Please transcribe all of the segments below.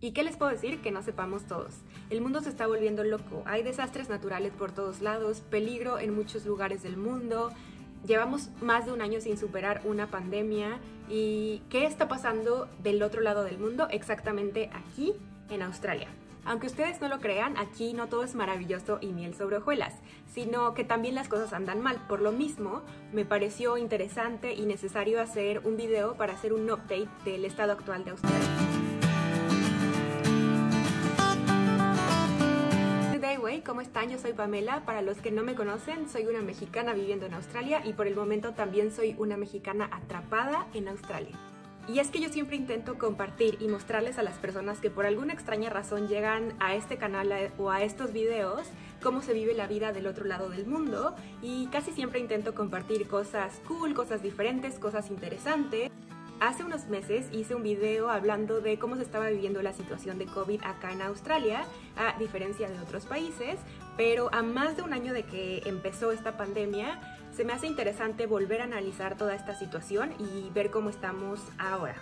¿Y qué les puedo decir que no sepamos todos? El mundo se está volviendo loco, hay desastres naturales por todos lados, peligro en muchos lugares del mundo, llevamos más de un año sin superar una pandemia. ¿Y qué está pasando del otro lado del mundo? Exactamente aquí, en Australia. Aunque ustedes no lo crean, aquí no todo es maravilloso y miel sobre hojuelas, sino que también las cosas andan mal. Por lo mismo, me pareció interesante y necesario hacer un video para hacer un update del estado actual de Australia. ¿Cómo están? Yo soy Pamela. Para los que no me conocen, soy una mexicana viviendo en Australia y por el momento también soy una mexicana atrapada en Australia. Y es que yo siempre intento compartir y mostrarles a las personas que por alguna extraña razón llegan a este canal o a estos videos cómo se vive la vida del otro lado del mundo, y casi siempre intento compartir cosas cool, cosas diferentes, cosas interesantes. Hace unos meses hice un video hablando de cómo se estaba viviendo la situación de COVID acá en Australia, a diferencia de otros países, pero a más de un año de que empezó esta pandemia, se me hace interesante volver a analizar toda esta situación y ver cómo estamos ahora.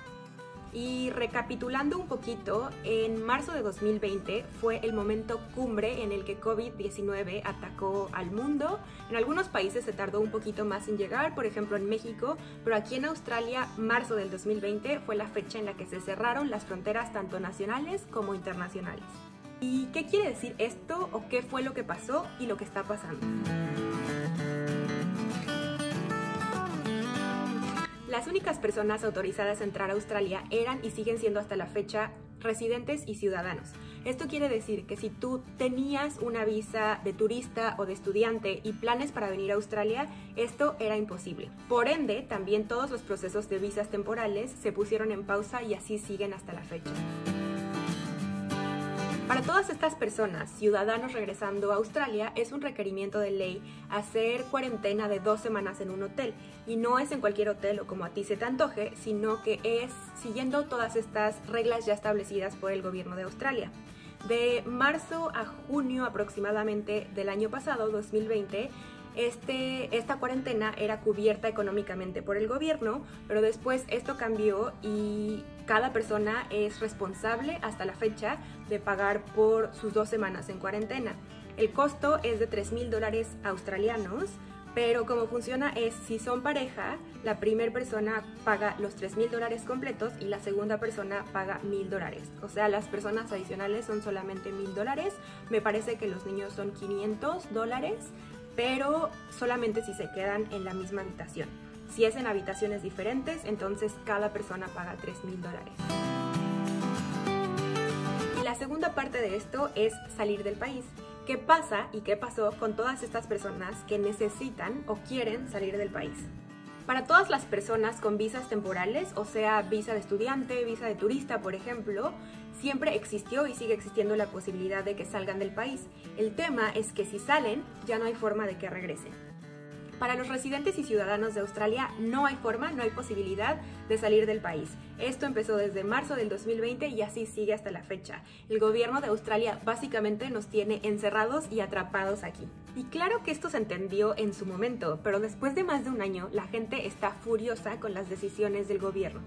Y recapitulando un poquito, en marzo de 2020 fue el momento cumbre en el que COVID-19 atacó al mundo. En algunos países se tardó un poquito más en llegar, por ejemplo en México, pero aquí en Australia, marzo del 2020 fue la fecha en la que se cerraron las fronteras tanto nacionales como internacionales. ¿Y qué quiere decir esto o qué fue lo que pasó y lo que está pasando? Las únicas personas autorizadas a entrar a Australia eran y siguen siendo hasta la fecha residentes y ciudadanos. Esto quiere decir que si tú tenías una visa de turista o de estudiante y planes para venir a Australia, esto era imposible. Por ende, también todos los procesos de visas temporales se pusieron en pausa y así siguen hasta la fecha. Para todas estas personas, ciudadanos regresando a Australia, es un requerimiento de ley hacer cuarentena de 2 semanas en un hotel. Y no es en cualquier hotel o como a ti se te antoje, sino que es siguiendo todas estas reglas ya establecidas por el gobierno de Australia. De marzo a junio aproximadamente del año pasado, 2020, esta cuarentena era cubierta económicamente por el gobierno, pero después esto cambió y cada persona es responsable hasta la fecha de pagar por sus 2 semanas en cuarentena. El costo es de $3,000 australianos, pero como funciona es, si son pareja, la primera persona paga los $3,000 completos y la segunda persona paga $1,000. O sea, las personas adicionales son solamente $1,000. Me parece que los niños son $500, pero solamente si se quedan en la misma habitación. Si es en habitaciones diferentes, entonces cada persona paga $3,000. Y la segunda parte de esto es salir del país. ¿Qué pasa y qué pasó con todas estas personas que necesitan o quieren salir del país? Para todas las personas con visas temporales, o sea, visa de estudiante, visa de turista, por ejemplo, siempre existió y sigue existiendo la posibilidad de que salgan del país. El tema es que si salen, ya no hay forma de que regresen. Para los residentes y ciudadanos de Australia no hay forma, no hay posibilidad de salir del país. Esto empezó desde marzo del 2020 y así sigue hasta la fecha. El gobierno de Australia básicamente nos tiene encerrados y atrapados aquí. Y claro que esto se entendió en su momento, pero después de más de un año la gente está furiosa con las decisiones del gobierno.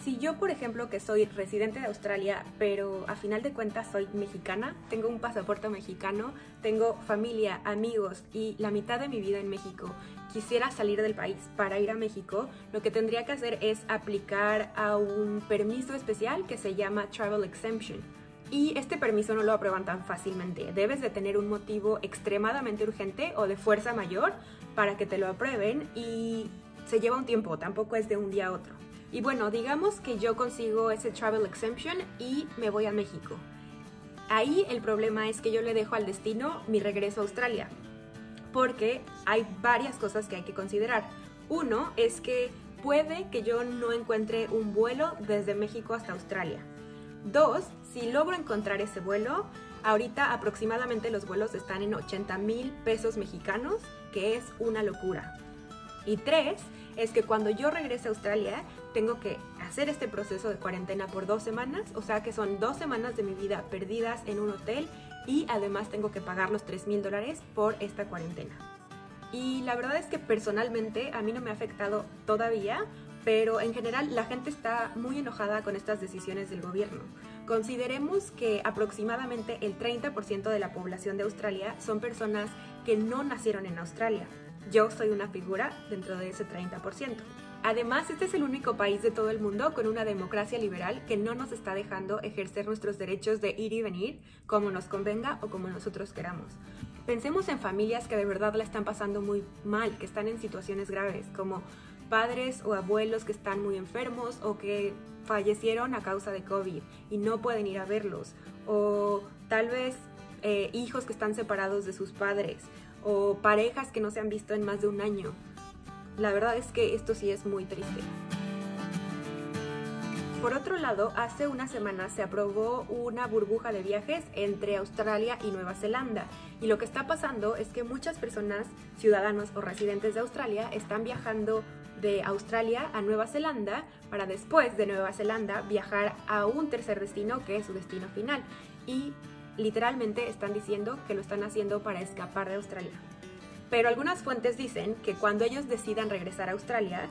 Si yo, por ejemplo, que soy residente de Australia, pero a final de cuentas soy mexicana, tengo un pasaporte mexicano, tengo familia, amigos y la mitad de mi vida en México, quisiera salir del país para ir a México, lo que tendría que hacer es aplicar a un permiso especial que se llama Travel Exemption. Y este permiso no lo aprueban tan fácilmente. Debes de tener un motivo extremadamente urgente o de fuerza mayor para que te lo aprueben y se lleva un tiempo, tampoco es de un día a otro. Y bueno, digamos que yo consigo ese Travel Exemption y me voy a México. Ahí el problema es que yo le dejo al destino mi regreso a Australia, porque hay varias cosas que hay que considerar. Uno es que puede que yo no encuentre un vuelo desde México hasta Australia. 2, si logro encontrar ese vuelo, ahorita aproximadamente los vuelos están en 80,000 pesos mexicanos, que es una locura. Y 3, es que cuando yo regrese a Australia, tengo que hacer este proceso de cuarentena por 2 semanas, o sea que son 2 semanas de mi vida perdidas en un hotel y además tengo que pagar los $3,000 por esta cuarentena. Y la verdad es que personalmente a mí no me ha afectado todavía, pero en general la gente está muy enojada con estas decisiones del gobierno, Consideremos que aproximadamente el 30% de la población de Australia son personas que no nacieron en Australia. Yo soy una figura dentro de ese 30%. Además, este es el único país de todo el mundo con una democracia liberal que no nos está dejando ejercer nuestros derechos de ir y venir como nos convenga o como nosotros queramos. Pensemos en familias que de verdad la están pasando muy mal, que están en situaciones graves, como padres o abuelos que están muy enfermos o que fallecieron a causa de COVID y no pueden ir a verlos, o tal vez hijos que están separados de sus padres, o parejas que no se han visto en más de un año. La verdad es que esto sí es muy triste. Por otro lado, hace unas semanas se aprobó una burbuja de viajes entre Australia y Nueva Zelanda. Y lo que está pasando es que muchas personas, ciudadanos o residentes de Australia, están viajando de Australia a Nueva Zelanda para después de Nueva Zelanda viajar a un tercer destino que es su destino final. Y literalmente están diciendo que lo están haciendo para escapar de Australia. Pero algunas fuentes dicen que cuando ellos decidan regresar a Australia,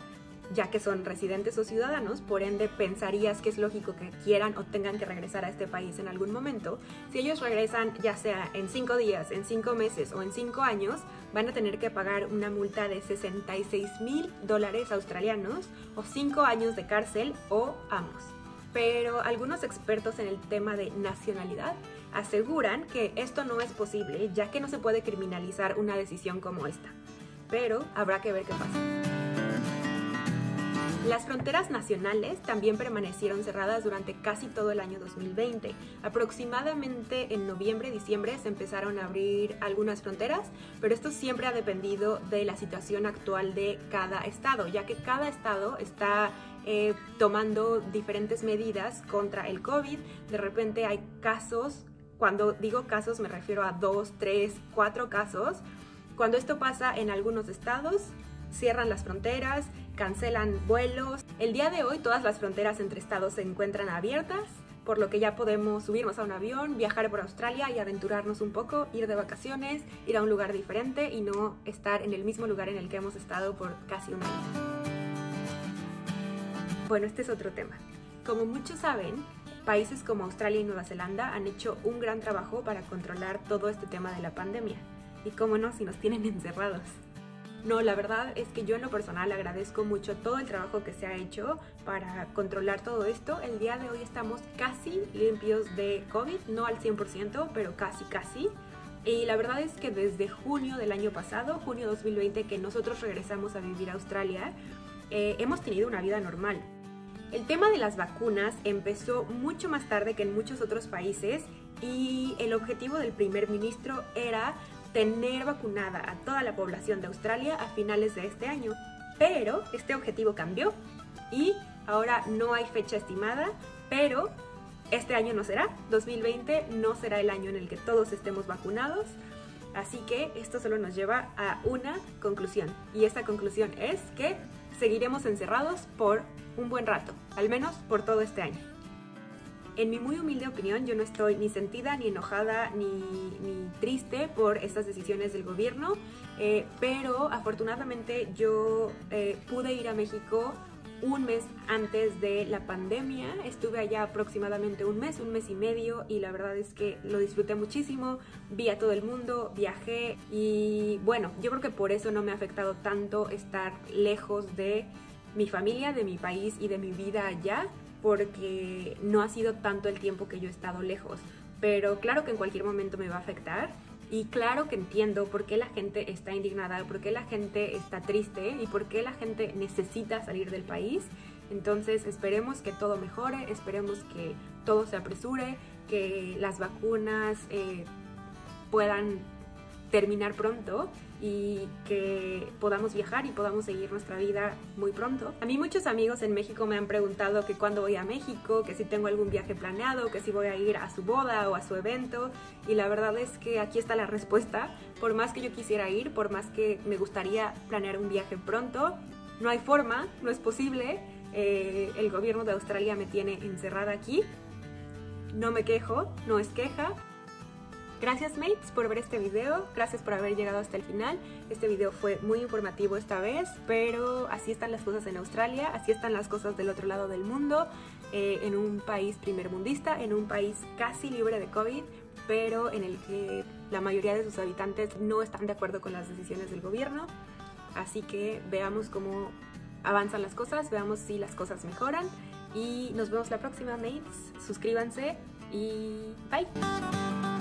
ya que son residentes o ciudadanos, por ende pensarías que es lógico que quieran o tengan que regresar a este país en algún momento. Si ellos regresan ya sea en 5 días, en 5 meses o en 5 años, van a tener que pagar una multa de $66,000 australianos o 5 años de cárcel o ambos. Pero algunos expertos en el tema de nacionalidad aseguran que esto no es posible, ya que no se puede criminalizar una decisión como esta. Pero habrá que ver qué pasa. Las fronteras nacionales también permanecieron cerradas durante casi todo el año 2020. Aproximadamente en noviembre, diciembre se empezaron a abrir algunas fronteras, pero esto siempre ha dependido de la situación actual de cada estado, ya que cada estado está tomando diferentes medidas contra el COVID. De repente hay casos, cuando digo casos me refiero a 2, 3, 4 casos. Cuando esto pasa en algunos estados, cierran las fronteras, cancelan vuelos. El día de hoy todas las fronteras entre estados se encuentran abiertas, por lo que ya podemos subirnos a un avión, viajar por Australia y aventurarnos un poco, ir de vacaciones, ir a un lugar diferente y no estar en el mismo lugar en el que hemos estado por casi un año. Bueno, este es otro tema. Como muchos saben, países como Australia y Nueva Zelanda han hecho un gran trabajo para controlar todo este tema de la pandemia. Y cómo no, si nos tienen encerrados. No, la verdad es que yo en lo personal agradezco mucho todo el trabajo que se ha hecho para controlar todo esto. El día de hoy estamos casi limpios de COVID, no al 100%, pero casi. Y la verdad es que desde junio del año pasado, junio 2020, que nosotros regresamos a vivir a Australia, hemos tenido una vida normal. El tema de las vacunas empezó mucho más tarde que en muchos otros países y el objetivo del primer ministro era tener vacunada a toda la población de Australia a finales de este año. Pero este objetivo cambió y ahora no hay fecha estimada, pero este año no será, 2020 no será el año en el que todos estemos vacunados. Así que esto solo nos lleva a una conclusión, y esa conclusión es que seguiremos encerrados por un buen rato, al menos por todo este año. En mi muy humilde opinión, yo no estoy ni sentida, ni enojada, ni triste por estas decisiones del gobierno, pero afortunadamente yo pude ir a México un mes antes de la pandemia. Estuve allá aproximadamente un mes y medio, y la verdad es que lo disfruté muchísimo, vi a todo el mundo, viajé y bueno, yo creo que por eso no me ha afectado tanto estar lejos de mi familia, de mi país y de mi vida allá, porque no ha sido tanto el tiempo que yo he estado lejos. Pero claro que en cualquier momento me va a afectar, y claro que entiendo por qué la gente está indignada, por qué la gente está triste y por qué la gente necesita salir del país. Entonces esperemos que todo mejore, esperemos que todo se apresure, que las vacunas puedan terminar pronto y que podamos viajar y podamos seguir nuestra vida muy pronto. A mí muchos amigos en México me han preguntado que cuándo voy a México, que si tengo algún viaje planeado, que si voy a ir a su boda o a su evento, y la verdad es que aquí está la respuesta. Por más que yo quisiera ir, por más que me gustaría planear un viaje pronto, no hay forma, no es posible. El gobierno de Australia me tiene encerrada aquí. No me quejo, no es queja. Gracias mates por ver este video, gracias por haber llegado hasta el final. Este video fue muy informativo esta vez, pero así están las cosas en Australia, así están las cosas del otro lado del mundo. en un país primermundista, en un país casi libre de COVID, pero en el que la mayoría de sus habitantes no están de acuerdo con las decisiones del gobierno. Así que veamos cómo avanzan las cosas, veamos si las cosas mejoran y nos vemos la próxima, mates. Suscríbanse y bye.